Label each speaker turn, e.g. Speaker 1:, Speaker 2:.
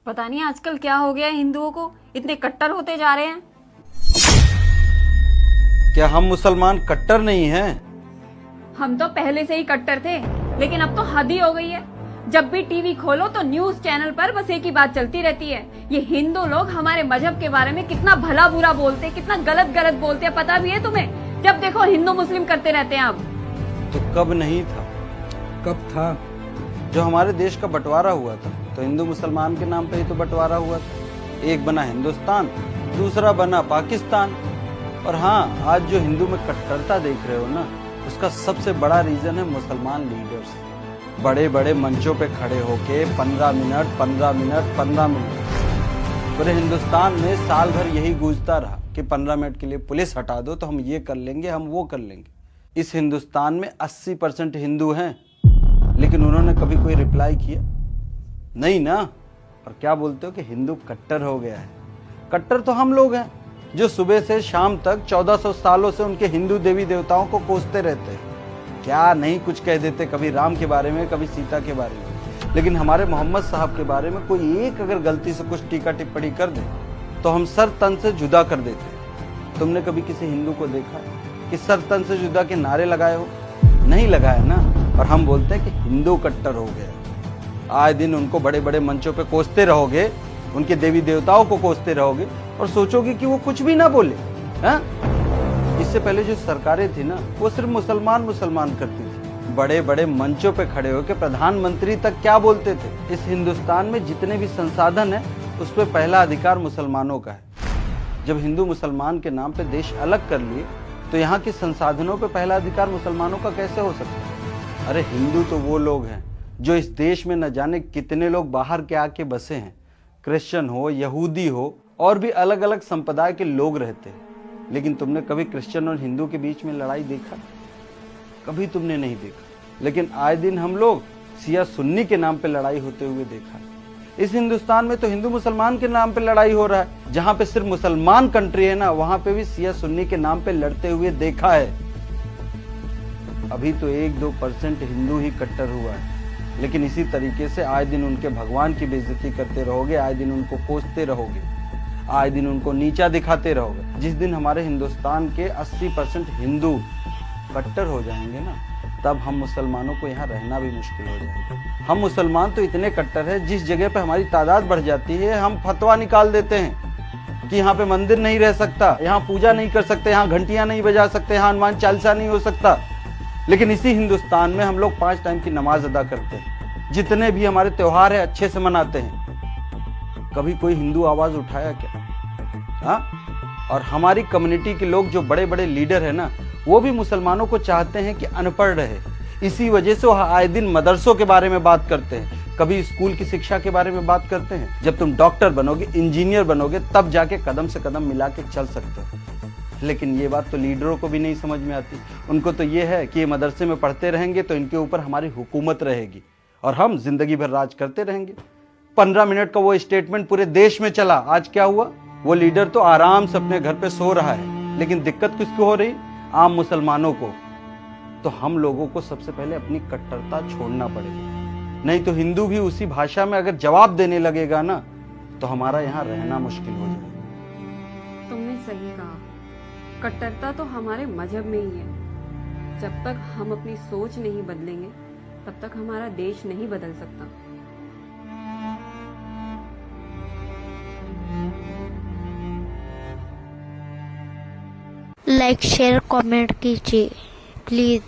Speaker 1: पता नहीं आजकल क्या हो गया है हिंदुओं को, इतने कट्टर होते जा रहे हैं।
Speaker 2: क्या हम मुसलमान कट्टर नहीं हैं?
Speaker 1: हम तो पहले से ही कट्टर थे, लेकिन अब तो हद ही हो गई है। जब भी टीवी खोलो तो न्यूज चैनल पर बस एक ही बात चलती रहती है, ये हिंदू लोग हमारे मजहब के बारे में कितना भला बुरा बोलते हैं, कितना गलत गलत बोलते हैं। पता भी है तुम्हें? जब देखो हिंदू मुस्लिम करते रहते हैं। अब
Speaker 2: तो कब नहीं था?
Speaker 3: कब था?
Speaker 2: जो हमारे देश का बंटवारा हुआ था तो हिंदू मुसलमान के नाम पे ही तो बंटवारा हुआ था। एक बना हिंदुस्तान, दूसरा बना पाकिस्तान। और हाँ, आज जो हिंदू में कट्टरता देख रहे हो ना, उसका सबसे बड़ा रीजन है मुसलमान लीडर्स। बड़े बड़े मंचों पे खड़े होके 15 मिनट पूरे हिंदुस्तान में साल भर यही गूंजता रहा कि 15 मिनट के लिए पुलिस हटा दो तो हम ये कर लेंगे, हम वो कर लेंगे। इस हिंदुस्तान में 80% हिंदू हैं, लेकिन उन्होंने कभी कोई रिप्लाई किया नहीं ना। और क्या बोलते हो कि हिंदू कट्टर हो गया है। कट्टर तो हम लोग हैं जो सुबह से शाम तक 1400 सालों से उनके हिंदू देवी देवताओं को कोसते रहते हैं। क्या नहीं कुछ कह देते, कभी राम के बारे में, कभी सीता के बारे में, लेकिन हमारे मोहम्मद साहब के बारे में कोई एक अगर गलती से कुछ टीका टिप्पणी कर दे तो हम सर तन से जुदा कर देते। तुमने कभी किसी हिंदू को देखा कि सर तन से जुदा के नारे लगाए हो? नहीं लगाए ना। और हम बोलते हैं कि हिंदू कट्टर हो गया। आए दिन उनको बड़े बड़े मंचों पे कोसते रहोगे, उनके देवी देवताओं को कोसते रहोगे और सोचोगे कि वो कुछ भी ना बोले। हाँ? इससे पहले जो सरकारें थी ना, वो सिर्फ मुसलमान करती थी। बड़े बड़े मंचों पे खड़े होकर प्रधानमंत्री तक क्या बोलते थे? इस हिंदुस्तान में जितने भी संसाधन है उस पर पहला अधिकार मुसलमानों का है। जब हिंदू मुसलमान के नाम पे देश अलग कर लिए तो यहाँ के संसाधनों पे पहला अधिकार मुसलमानों का कैसे हो सकता है? अरे हिंदू तो वो लोग हैं जो इस देश में न जाने कितने लोग बाहर के आके बसे हैं। क्रिश्चियन हो, यहूदी हो, और भी अलग अलग संप्रदाय के लोग रहते हैं। लेकिन तुमने कभी क्रिश्चियन और हिंदू के बीच में लड़ाई देखा? कभी तुमने नहीं देखा। लेकिन आए दिन हम लोग शिया सुन्नी के नाम पे लड़ाई होते हुए देखा। इस हिंदुस्तान में तो हिंदू मुसलमान के नाम पे लड़ाई हो रहा है। जहां पे सिर्फ मुसलमान कंट्री है ना, वहां पे भी शिया सुन्नी के नाम पे लड़ते हुए देखा है। अभी तो 1-2% हिंदू ही कट्टर हुआ है, लेकिन इसी तरीके से आए दिन उनके भगवान की बेइज्जती करते रहोगे, आए दिन उनको कोसते रहोगे, आए दिन उनको नीचा दिखाते रहोगे। जिस दिन हमारे हिंदुस्तान के 80% हिंदू कट्टर हो जाएंगे ना, तब हम मुसलमानों को यहाँ रहना भी मुश्किल हो जाएगा। हम मुसलमान तो इतने कट्टर हैं, जिस जगह पे हमारी तादाद बढ़ जाती है हम फतवा निकाल देते हैं कि यहाँ पे मंदिर नहीं रह सकता, यहाँ पूजा नहीं कर सकते, यहाँ घंटियां नहीं बजा सकते, यहाँ हनुमान चालीसा नहीं हो सकता। लेकिन इसी हिंदुस्तान में हम लोग 5 टाइम की नमाज अदा करते हैं, जितने भी हमारे त्योहार है अच्छे से मनाते हैं। कभी कोई हिंदू आवाज उठाया क्या? हाँ? और हमारी कम्युनिटी के लोग जो बड़े बड़े लीडर है ना, वो भी मुसलमानों को चाहते हैं कि अनपढ़ रहे। इसी वजह से वो आए दिन मदरसों के बारे में बात करते हैं, कभी स्कूल की शिक्षा के बारे में बात करते हैं। जब तुम डॉक्टर बनोगे, इंजीनियर बनोगे, तब जाके कदम से कदम मिला के चल सकते हो। लेकिन ये बात तो लीडरों को भी नहीं समझ में आती। उनको तो ये है कि ये मदरसे में पढ़ते रहेंगे तो इनके ऊपर हमारी हुकूमत रहेगी और हम जिंदगी भर राज करते रहेंगे। 15 मिनट का वो स्टेटमेंट पूरे देश में चला। आज क्या हुआ? वो लीडर तो आराम से अपने घर पे सो रहा है, लेकिन दिक्कत किसको हो रही? आम मुसलमानों को। तो हम लोगों को सबसे पहले अपनी कट्टरता छोड़ना पड़ेगा, नहीं तो हिंदू भी उसी भाषा में अगर जवाब देने लगेगा ना, तो हमारा यहाँ रहना मुश्किल हो जाएगा।
Speaker 1: तुमने सही कहा, कट्टरता तो हमारे मजहब में ही है। जब तक हम अपनी सोच नहीं बदलेंगे तब तक हमारा देश नहीं बदल सकता।
Speaker 4: लाइक शेयर कमेंट कीजिए प्लीज़।